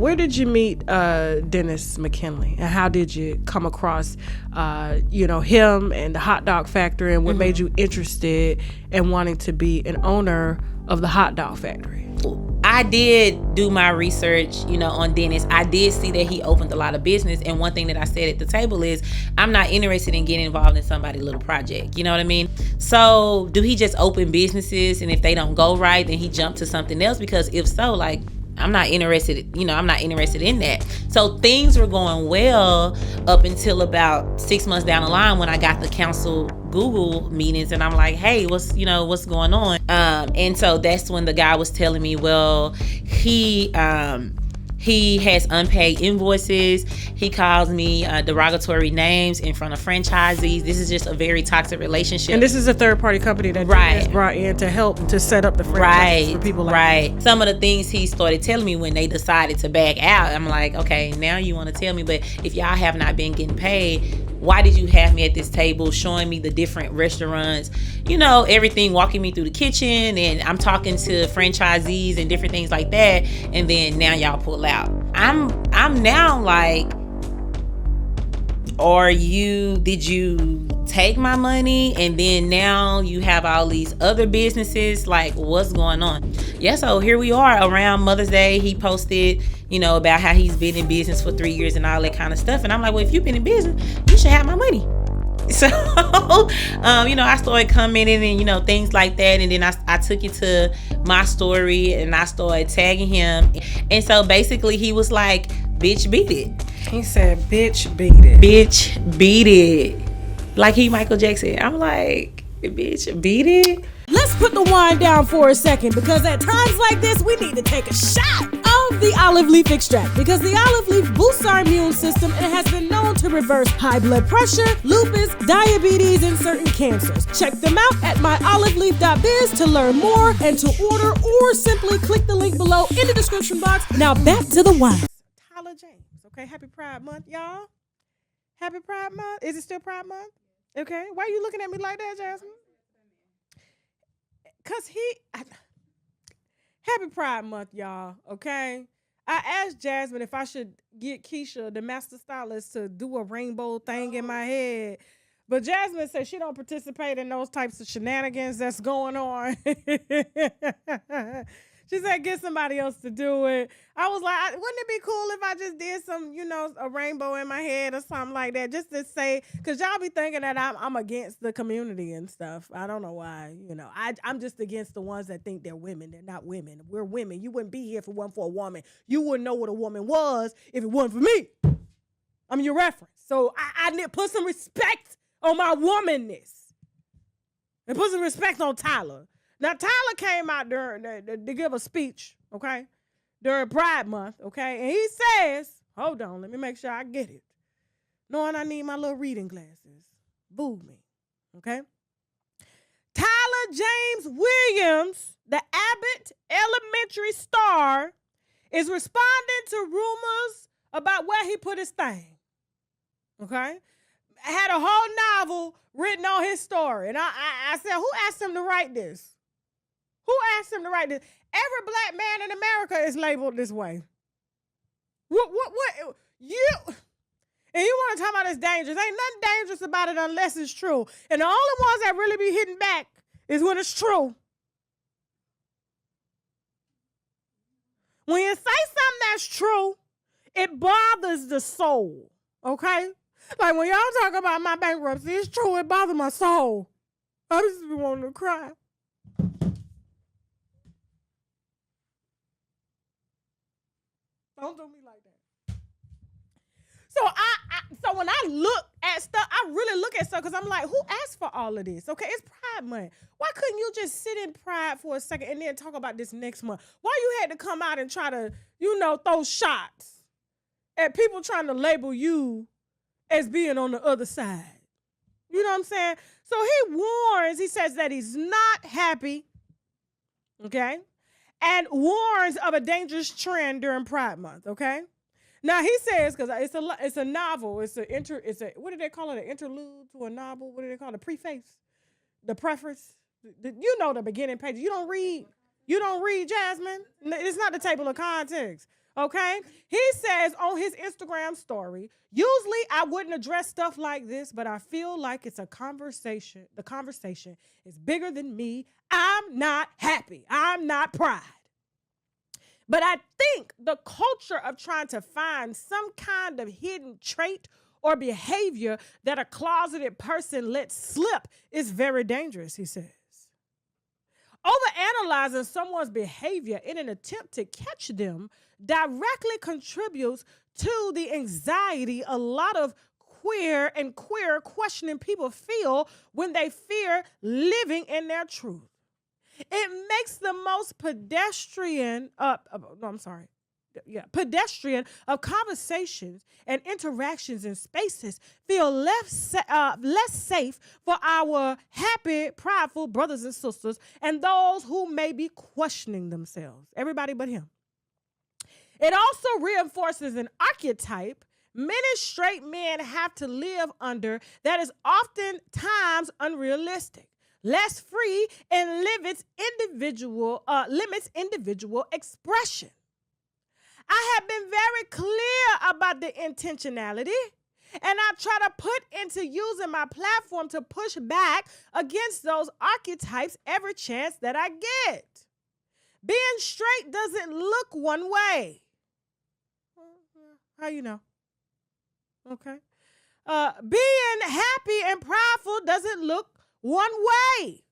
where did you meet Dennis McKinley, and how did you come across, him and the hot dog factory, and what made you interested in wanting to be an owner of the hot dog factory? I did do my research, on Dennis. I did see that he opened a lot of business. And one thing that I said at the table is, I'm not interested in getting involved in somebody's little project. You know what I mean? So do he just open businesses, and if they don't go right, then he jumped to something else? Because if so, like, I'm not interested in that. So things were going well up until about 6 months down the line when I got the council Google meetings, and I'm like, hey, what's going on? And so that's when the guy was telling me, well, he has unpaid invoices. He calls me derogatory names in front of franchisees. This is just a very toxic relationship. And this is a third-party company that is brought in to help to set up the franchises for people like that. Some of the things he started telling me when they decided to back out, I'm like, okay, now you want to tell me, but if y'all have not been getting paid, why did you have me at this table showing me the different restaurants, everything, walking me through the kitchen, and I'm talking to franchisees and different things like that, and then now y'all pull out. I'm now like, did you take my money and then now you have all these other businesses? Like, what's going on? Yeah, so here we are around Mother's Day. He posted, about how he's been in business for 3 years and all that kind of stuff. And I'm like, well, if you've been in business, you should have my money. So, I started commenting and, things like that. And then I took it to my story and I started tagging him. And so basically he was like, bitch, beat it. He said, bitch, beat it. Bitch, beat it. Like he Michael Jackson. I'm like, bitch, beat it. Let's put the wine down for a second, because at times like this, we need to take a shot of the olive leaf extract, because the olive leaf boosts our immune system and has been known to reverse high blood pressure, lupus, diabetes, and certain cancers. Check them out at myoliveleaf.biz to learn more and to order, or simply click the link below in the description box. Now back to the wine. Tyler James. Okay, happy Pride Month, y'all. Happy Pride Month. Is it still Pride Month? Okay, why are you looking at me like that, Jasmine? Because happy Pride Month, y'all, okay? I asked Jasmine if I should get Keisha, the master stylist, to do a rainbow thing in my head. But Jasmine said she don't participate in those types of shenanigans that's going on. She said, get somebody else to do it. I was like, wouldn't it be cool if I just did some, a rainbow in my head or something like that, just to say, because y'all be thinking that I'm against the community and stuff. I don't know why, I'm just against the ones that think they're women. They're not women. We're women. You wouldn't be here if it wasn't for a woman. You wouldn't know what a woman was if it wasn't for me. I'm your reference. So I need to put some respect on my womanness and put some respect on Tyler. Now, Tyler came out to give a speech, okay, during Pride Month, okay, and he says, hold on, let me make sure I get it. Knowing I need my little reading glasses. Boo me, okay? Tyler James Williams, the Abbott Elementary star, is responding to rumors about where he put his thing, okay? Had a whole novel written on his story, and I said, who asked him to write this? Who asked him to write this? Every black man in America is labeled this way. What? You want to talk about it's dangerous. Ain't nothing dangerous about it unless it's true. And the only ones that really be hitting back is when it's true. When you say something that's true, it bothers the soul, okay? Like when y'all talk about my bankruptcy, it's true, it bothers my soul. I just be wanting to cry. Don't do me like that. So when I look at stuff, I really look at stuff because I'm like, who asked for all of this? Okay, it's Pride Month. Why couldn't you just sit in Pride for a second and then talk about this next month? Why you had to come out and try to, throw shots at people trying to label you as being on the other side? You know what I'm saying? So he says that he's not happy, okay? And warns of a dangerous trend during Pride Month, okay? Now he says, because it's a novel, it's a what do they call it? An interlude to a novel? What do they call it? A preface? The preface? The beginning page. You don't read, Jasmine? It's not the table of contents. Okay? He says on his Instagram story, usually I wouldn't address stuff like this, but I feel like it's a conversation. The conversation is bigger than me. I'm not happy. I'm not proud. But I think the culture of trying to find some kind of hidden trait or behavior that a closeted person lets slip is very dangerous, he says. Overanalyzing someone's behavior in an attempt to catch them directly contributes to the anxiety a lot of queer questioning people feel when they fear living in their truth. It makes the most pedestrian of conversations and interactions in spaces feel less safe for our happy, prideful brothers and sisters and those who may be questioning themselves. Everybody but him. It also reinforces an archetype many straight men have to live under that is oftentimes unrealistic, less free, and limits individual expression. I have been very clear about the intentionality, and I try to put into using my platform to push back against those archetypes every chance that I get. Being straight doesn't look one way. How you know? Okay. Being happy and prideful doesn't look one way.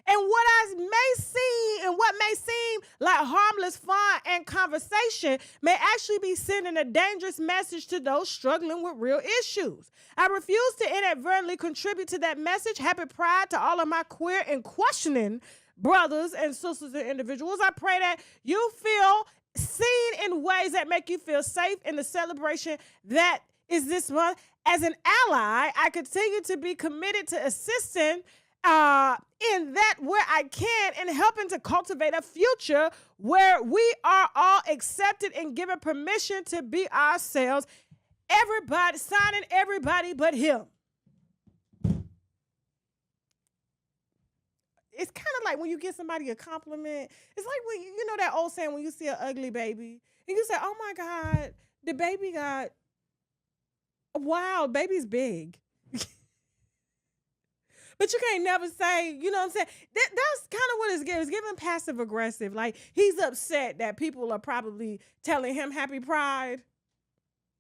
And what may seem like harmless fun and conversation may actually be sending a dangerous message to those struggling with real issues. I refuse to inadvertently contribute to that message. Happy Pride to all of my queer and questioning brothers and sisters and individuals. I pray that you feel seen in ways that make you feel safe in the celebration that is this month. As an ally, I continue to be committed to assisting in that where I can and helping to cultivate a future where we are all accepted and given permission to be ourselves. Everybody, signing everybody but him. It's kind of like when you give somebody a compliment. It's like when you know that old saying when you see an ugly baby and you say, "Oh my God, the baby got wow, baby's big." But you can't never say, you know what I'm saying? That's kind of what it's giving. It's giving passive aggressive. Like he's upset that people are probably telling him happy pride,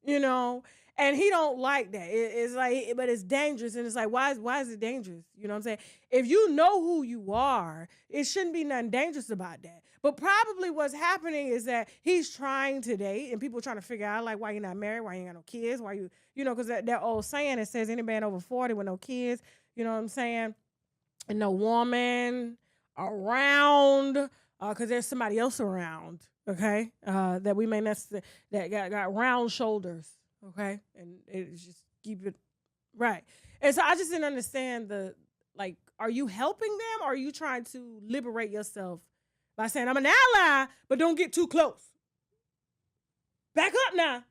you know, and he don't like that. It's like, but it's dangerous. And it's like, why is it dangerous? You know what I'm saying? If you know who you are, it shouldn't be nothing dangerous about that. But probably what's happening is that he's trying to date and people are trying to figure out like why you're not married, why you ain't got no kids, why you know, because that old saying that says any man over 40 with no kids, you know what I'm saying? And no woman around, because there's somebody else around, okay? That we may necessarily, that got round shoulders, okay? And it's just keep it right. And so I just didn't understand are you helping them or are you trying to liberate yourself by saying, I'm an ally, but don't get too close? Back up now.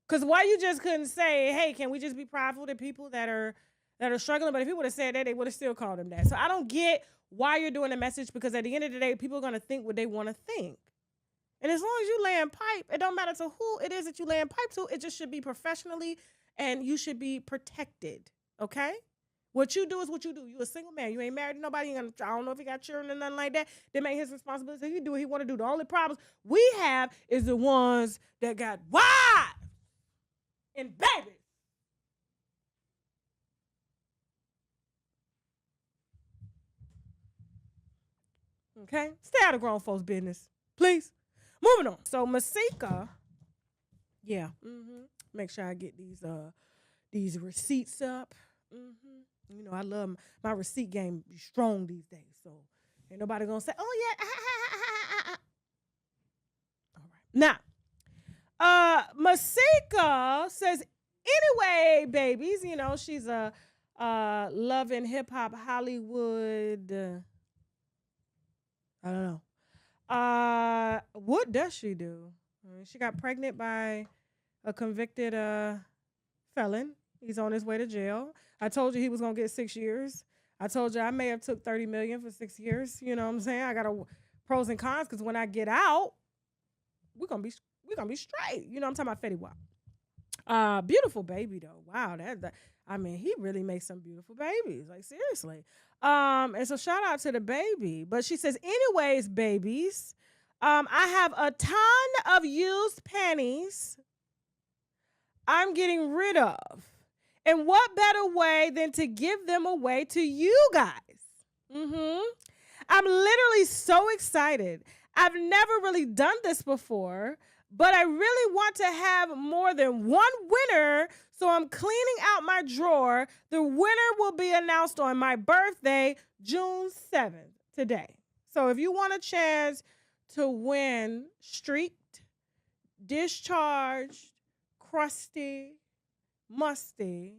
Because why you just couldn't say, hey, can we just be prideful to people that are struggling? But if he would have said that, they would have still called him that. So I don't get why you're doing the message, because at the end of the day, people are going to think what they want to think. And as long as you laying pipe, it don't matter to who it is that you laying pipe to. It just should be professionally, and you should be protected, okay? What you do is what you do. You a single man. You ain't married to nobody. I don't know if he got children or nothing like that. That make his responsibility. He do what he want to do. The only problems we have is the ones that got wives and babies. Okay? Stay out of grown folks' business, please. Moving on. So Masika, yeah. Make sure I get these receipts up. You know, I love my receipt game be strong these days. So ain't nobody gonna say, oh yeah. All right. Now, Masika says, anyway, babies, you know, she's a loving hip hop Hollywood. I don't know. What does she do? She got pregnant by a convicted felon. He's on his way to jail. I told you he was gonna get 6 years. I told you I may have took $30 million for 6 years. You know what I'm saying? I gotta pros and cons, because when I get out, we're gonna be straight. You know, I'm talking about Fetty Wap. Beautiful baby though. Wow, that I mean, he really makes some beautiful babies. Like, seriously. And so shout out to the baby. But she says, anyways, babies, I have a ton of used panties I'm getting rid of. And what better way than to give them away to you guys? I'm literally so excited. I've never really done this before, but I really want to have more than one winner, so I'm cleaning out my drawer. The winner will be announced on my birthday, June 7th, today. So if you want a chance to win streaked, discharged, crusty, musty,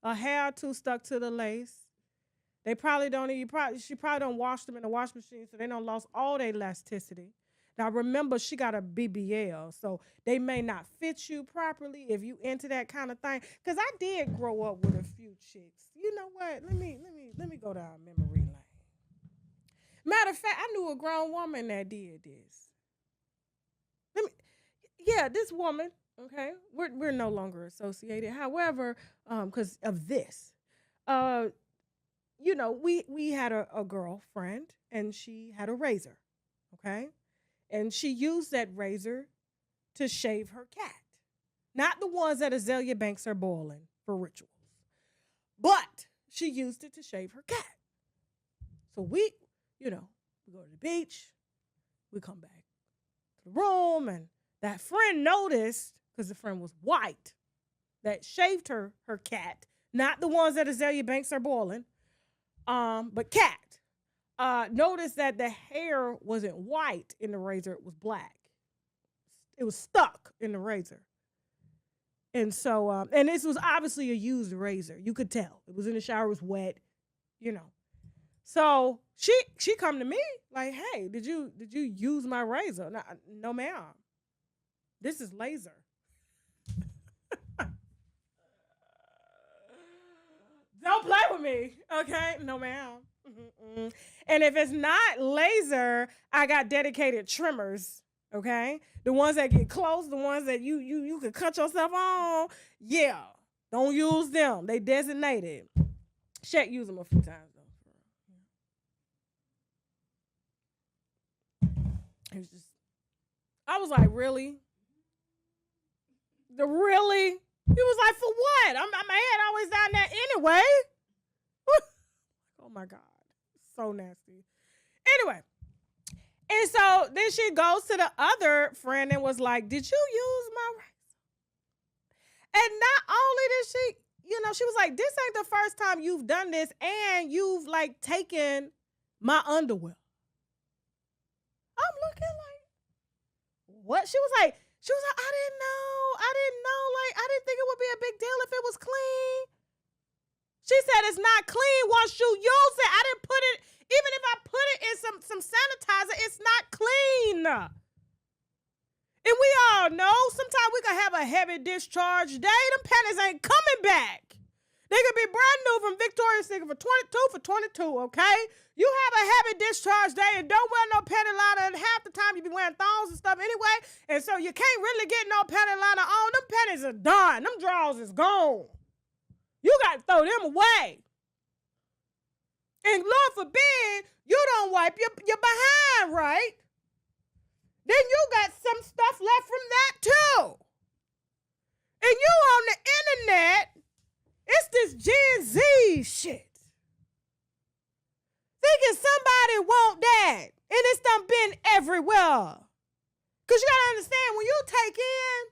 a hair or two stuck to the lace, they probably don't she probably don't wash them in the wash machine, so they don't lost all their elasticity. Now remember, she got a BBL, so they may not fit you properly if you into that kind of thing. Cause I did grow up with a few chicks. You know what? Let me go down memory lane. Matter of fact, I knew a grown woman that did this. This woman. Okay, we're no longer associated. However, because of this, you know, we had a girlfriend, and she had a razor, okay? And she used that razor to shave her cat. Not the ones that Azalea Banks are boiling for rituals, but she used it to shave her cat. So we go to the beach, we come back to the room, and that friend noticed, because the friend was white, that shaved her cat, not the ones that Azalea Banks are boiling, but cat. Noticed that the hair wasn't white in the razor, it was black. It was stuck in the razor. And so, and this was obviously a used razor. You could tell. It was in the shower, it was wet, you know. So she come to me like, hey, did you use my razor? No, ma'am. This is laser. Don't play with me, okay? No, ma'am. And if it's not laser, I got dedicated trimmers, okay? The ones that get close, the ones that you can cut yourself on, yeah. Don't use them. They designated. Shaq used them a few times, though. It was just, I was like, really? Really? He was like, for what? My head always down there anyway. Oh my God. So nasty. Anyway. And so then she goes to the other friend and was like, did you use my razor? And not only did she, she was like, this ain't the first time you've done this, and you've like taken my underwear. I'm looking like, what? She was like, I didn't know. Like, I didn't think it would be a big deal if it was clean. She said it's not clean once you use it. I didn't put it, even if I put it in some sanitizer, it's not clean. And we all know sometimes we can have a heavy discharge day. Them panties ain't coming back. They could be brand new from Victoria's Secret for $22, okay? You have a heavy discharge day and don't wear no panty liner, and half the time you be wearing thongs and stuff anyway, and so you can't really get no panty liner on. Them panties are done. Them drawers is gone. You got to throw them away. And Lord forbid, you don't wipe your behind right. Then you got some stuff left from that too. And you on the internet, it's this Gen Z shit. Thinking somebody want that. And it's done been everywhere. Because you got to understand, when you take in,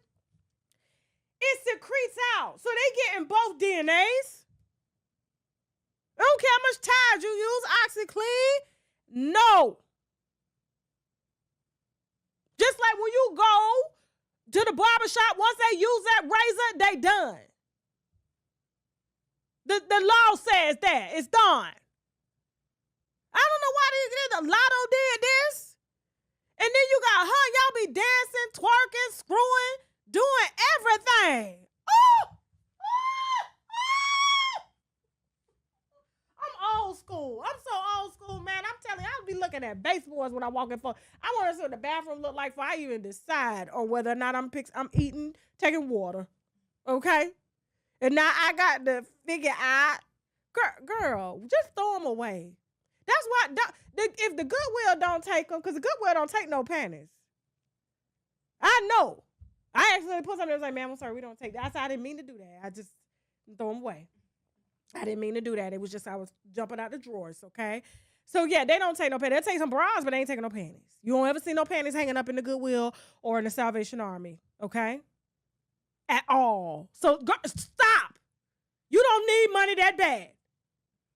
it secretes out. So they getting both DNAs. I don't care how much Tide you use, OxyClean. No. Just like when you go to the barbershop, once they use that razor, they done. The law says that. It's done. I don't know why the Lotto did this. And then you got her, y'all be dancing, twerking, screwing, doing everything. Oh! I'm old school. I'm so old school, man. I'm telling you, I'll be looking at baseboards when I walk in for. I want to see what the bathroom look like before I even decide on whether or not I'm eating, taking water. Okay? And now I got to figure out, girl, just throw them away. That's why, if the Goodwill don't take them, because the Goodwill don't take no panties. I know. I actually put something that was like, man, I'm sorry, we don't take that. I said, I didn't mean to do that. I just throw them away. I didn't mean to do that. It was just I was jumping out the drawers, okay? So, yeah, they don't take no panties. They take some bras, but they ain't taking no panties. You won't ever see no panties hanging up in the Goodwill or in the Salvation Army, okay? At all. So, stop. You don't need money that bad.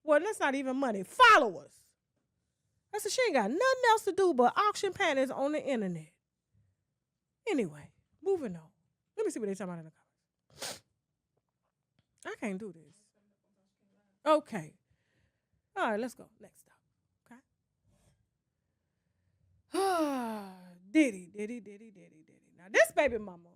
Well, that's not even money. Followers. I said, she ain't got nothing else to do but auction panties on the internet. Anyway, moving on. Let me see what they talking about in the comments. I can't do this. Okay. All right, let's go. Next stop. Okay. Diddy. Now, this baby mama,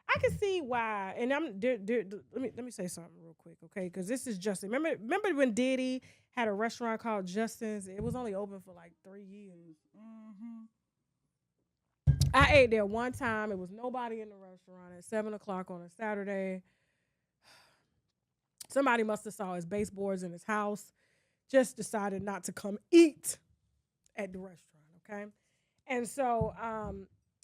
I can see why, and let me say something real quick, okay? Because this is Justin. Remember when Diddy had a restaurant called Justin's? It was only open for like 3 years. Mm-hmm. I ate there one time. It was nobody in the restaurant at 7:00 on a Saturday. Somebody must have saw his baseboards in his house, just decided not to come eat at the restaurant, okay? And so,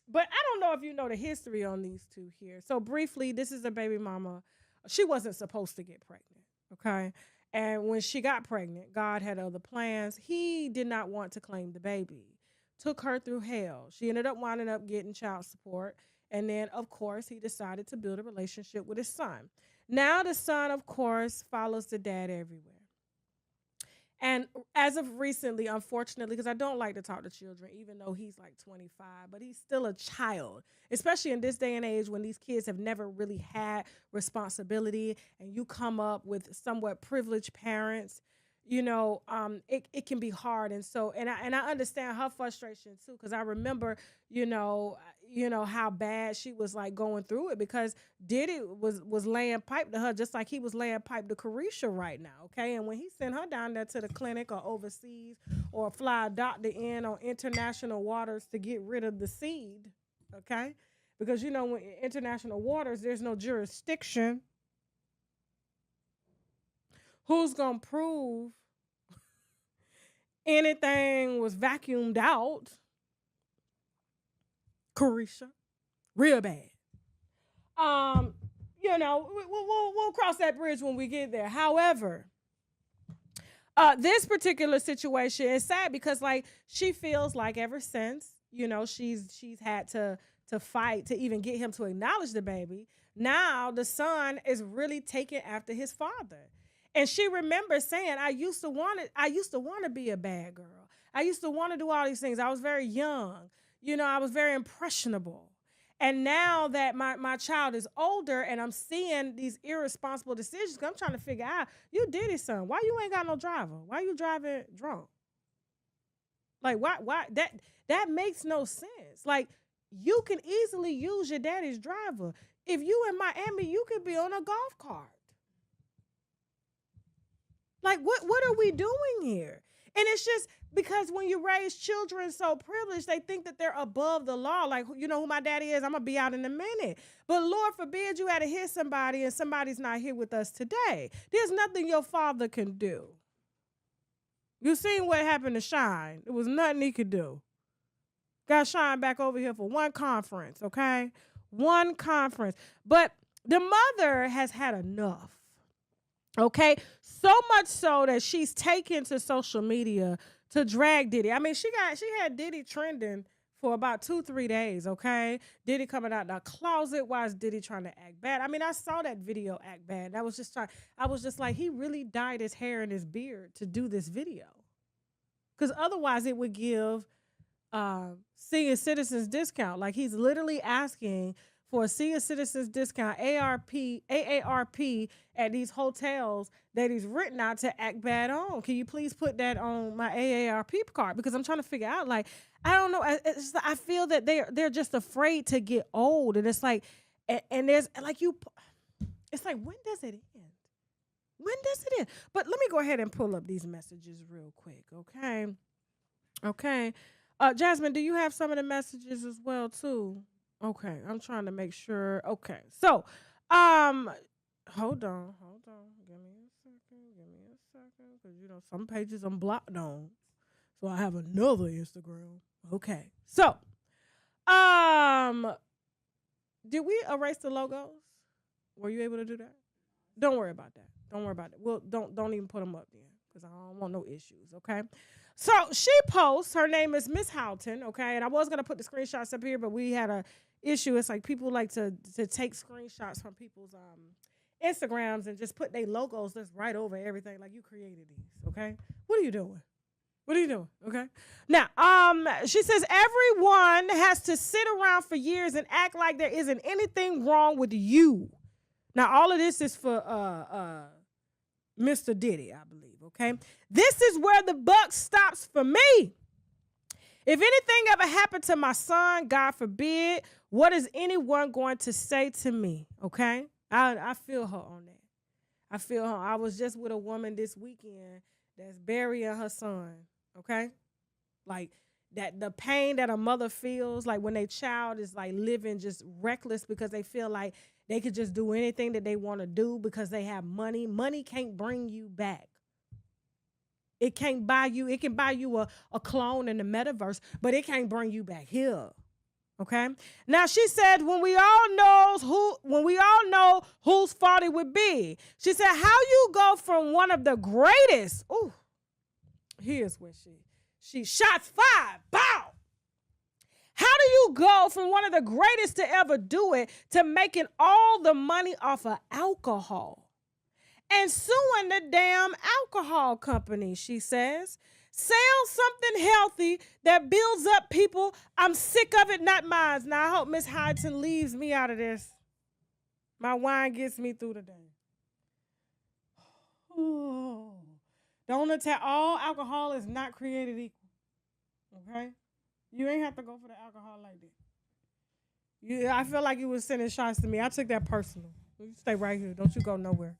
but I don't know if you know the history on these two here. So briefly, this is a baby mama. She wasn't supposed to get pregnant, okay? And when she got pregnant, God had other plans. He did not want to claim the baby. Took her through hell. She ended up winding up getting child support. And then, of course, he decided to build a relationship with his son. Now the son, of course, follows the dad everywhere. And as of recently, unfortunately, because I don't like to talk to children, even though he's like 25, but he's still a child, especially in this day and age when these kids have never really had responsibility and you come up with somewhat privileged parents. You know, it can be hard. And so, and I understand her frustration too, because I remember, you know, how bad she was like going through it because Diddy was laying pipe to her just like he was laying pipe to Carisha right now, okay? And when he sent her down there to the clinic or overseas or fly a doctor in on international waters to get rid of the seed, okay? Because, you know, when international waters, there's no jurisdiction. Who's going to prove anything was vacuumed out? Carisha. Real bad. You know, we'll cross that bridge when we get there. However, this particular situation is sad because, like, she feels like ever since, you know, she's had to fight to even get him to acknowledge the baby. Now the son is really taking after his father. And she remembers saying, I used to want to be a bad girl. I used to want to do all these things. I was very young. You know, I was very impressionable. And now that my child is older and I'm seeing these irresponsible decisions, I'm trying to figure out, you Diddy's son, why you ain't got no driver? Why you driving drunk? Like, why that makes no sense. Like, you can easily use your daddy's driver. If you in Miami, you could be on a golf cart. Like, what are we doing here? And it's just because when you raise children so privileged, they think that they're above the law. Like, you know who my daddy is? I'm going to be out in a minute. But Lord forbid you had to hit somebody and somebody's not here with us today. There's nothing your father can do. You seen what happened to Shine. There was nothing he could do. Got Shine back over here for one conference, okay? One conference. But the mother has had enough. Okay, so much so that she's taken to social media to drag Diddy. I mean, she had Diddy trending for about 2-3 days. Okay, Diddy coming out the closet. Why is Diddy trying to act bad? I mean, I saw that video act bad. I was just like, he really dyed his hair and his beard to do this video, because otherwise it would give senior citizens discount. Like, he's literally asking for a senior citizens discount, AARP at these hotels that he's written out to act bad on. Can you please put that on my AARP card? Because I'm trying to figure out, like, I don't know. I feel that they're just afraid to get old. And it's like, and there's like it's like, when does it end? When does it end? But let me go ahead and pull up these messages real quick, okay? Okay. Jasmine, do you have some of the messages as well too? Okay, I'm trying to make sure. Okay. So, um hold on. Give me a second. Cuz some pages I'm blocked on. So I have another Instagram. Okay. So, um did we erase the logos? Were you able to do that? Don't worry about that. Don't worry about it. Well, don't even put them up then, because I don't want no issues. Okay. So she posts. Her name is Miss Houghton. Okay, and I was gonna put the screenshots up here, but we had a issue. It's like people like to take screenshots from people's Instagrams and just put their logos that's right over everything, like you created these. Okay, what are you doing? What are you doing? Okay. Now, she says everyone has to sit around for years and act like there isn't anything wrong with you. Now, all of this is for Mr. Diddy, I believe, okay? This is where the buck stops for me. If anything ever happened to my son, God forbid, what is anyone going to say to me, okay? I feel her on that. I feel her. I was just with a woman this weekend that's burying her son, okay? Like, that the pain that a mother feels, like when their child is like living just reckless because they feel like they could just do anything that they want to do because they have money. Money can't bring you back. It can't buy you. It can buy you a clone in the metaverse, but it can't bring you back here. Okay. Now she said, when we all know whose fault it would be. She said, how you go from one of the greatest. Ooh, here's where she shots fired. Bow. How do you go from one of the greatest to ever do it to making all the money off of alcohol and suing the damn alcohol company? She says, sell something healthy that builds up people. I'm sick of it, not mine. Now, I hope Miss Houghton leaves me out of this. My wine gets me through the day. Oh. Don't attack. All alcohol is not created equal. Okay? You ain't have to go for the alcohol like that. I feel like you was sending shots to me. I took that personal. You stay right here. Don't you go nowhere.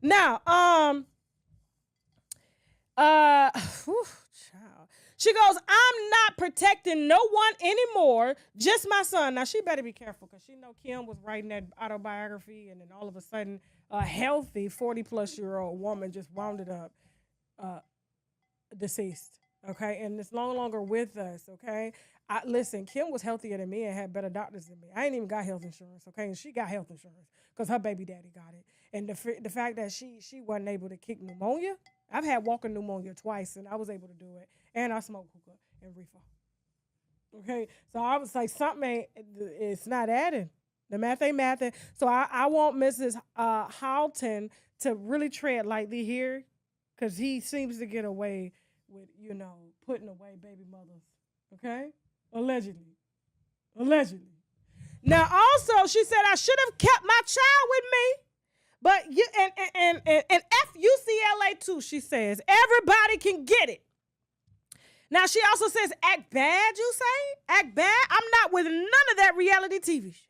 Now, child. She goes, I'm not protecting no one anymore, just my son. Now, she better be careful because she know Kim was writing that autobiography, and then all of a sudden, a healthy 40-plus-year-old woman just wounded up deceased, okay? And it's no longer with us, okay? Listen, Kim was healthier than me and had better doctors than me. I ain't even got health insurance, okay? And she got health insurance because her baby daddy got it. And the fact that she wasn't able to kick pneumonia, I've had walking pneumonia twice, and I was able to do it. And I smoke hookah and reefer. Okay? So I was like, it's not adding. The math ain't mathing. So I want Mrs. Houghton to really tread lightly here, because he seems to get away with, putting away baby mothers. Okay? Allegedly. Now, also, she said I should have kept my child with me. But and F-U-C-L-A too, she says. Everybody can get it. Now, she also says, act bad, you say? Act bad? I'm not with none of that reality TV shit.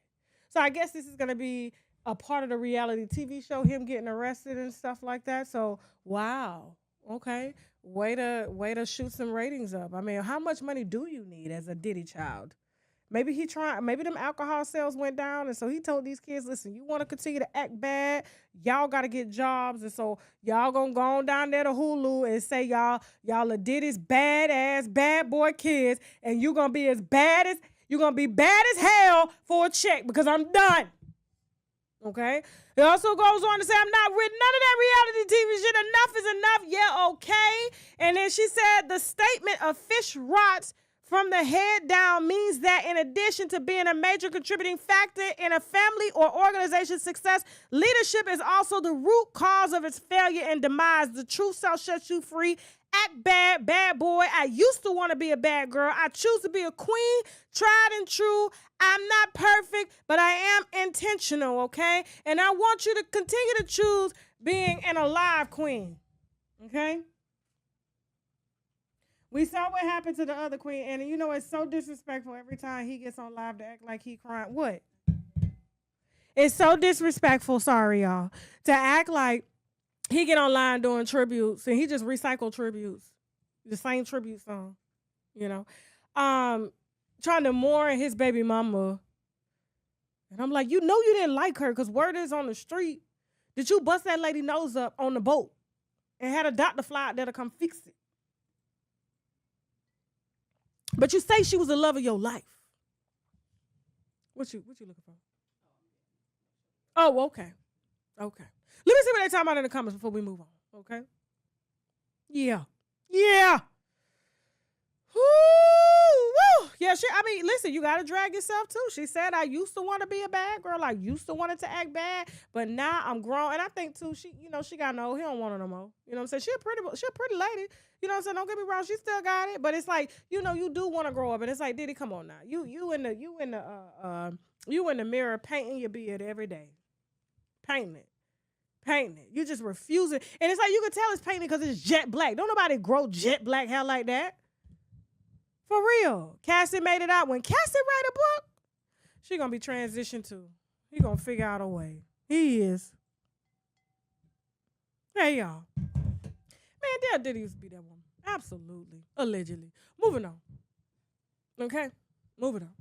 So I guess this is going to be a part of the reality TV show, him getting arrested and stuff like that. So, wow. Okay. Way to shoot some ratings up. I mean, how much money do you need as a Diddy child? Maybe them alcohol sales went down, and so he told these kids, listen, you want to continue to act bad, y'all got to get jobs, and so y'all gonna go on down there to Hulu and say y'all are Diddy's badass bad boy kids, and you're gonna be bad as hell for a check, because I'm done. Okay? It also goes on to say, I'm not with none of that reality TV shit. Enough is enough. Yeah, okay. And then she said the statement of fish rots from the head down means that in addition to being a major contributing factor in a family or organization's success, leadership is also the root cause of its failure and demise. The truth shall set you free. Act bad, bad boy. I used to want to be a bad girl. I choose to be a queen, tried and true. I'm not perfect, but I am intentional, okay? And I want you to continue to choose being an alive queen, okay? We saw what happened to the other queen, and it's so disrespectful every time he gets on live to act like he crying. What? It's so disrespectful, sorry, y'all, to act like he get online doing tributes, and he just recycle tributes, the same tribute song. you know, trying to mourn his baby mama. And I'm like, you know you didn't like her because word is on the street that you bust that lady nose up on the boat and had a doctor fly out there to come fix it. But you say she was the love of your life. What you looking for? Oh, okay. Okay. Let me see what they talking about in the comments before we move on. Okay. Yeah. Yeah. Woo. Yeah, listen, you gotta drag yourself too. She said, I used to want to be a bad girl. I used to want it to act bad, but now I'm grown. And I think too, she got no, he don't want her no more. You know what I'm saying? She a pretty lady. You know what I'm saying? Don't get me wrong, she still got it. But it's like, you do want to grow up. And it's like, Diddy, come on now. You in the mirror painting your beard every day. Painting it. You just refuse it. And it's like you can tell it's painted because it's jet black. Don't nobody grow jet black hair like that. For real. Cassie made it out. When Cassie write a book, she gonna be transitioned too. He gonna figure out a way. He is. Hey, y'all. Man, Diddy used to be that woman. Absolutely. Allegedly. Moving on. Okay? Moving on.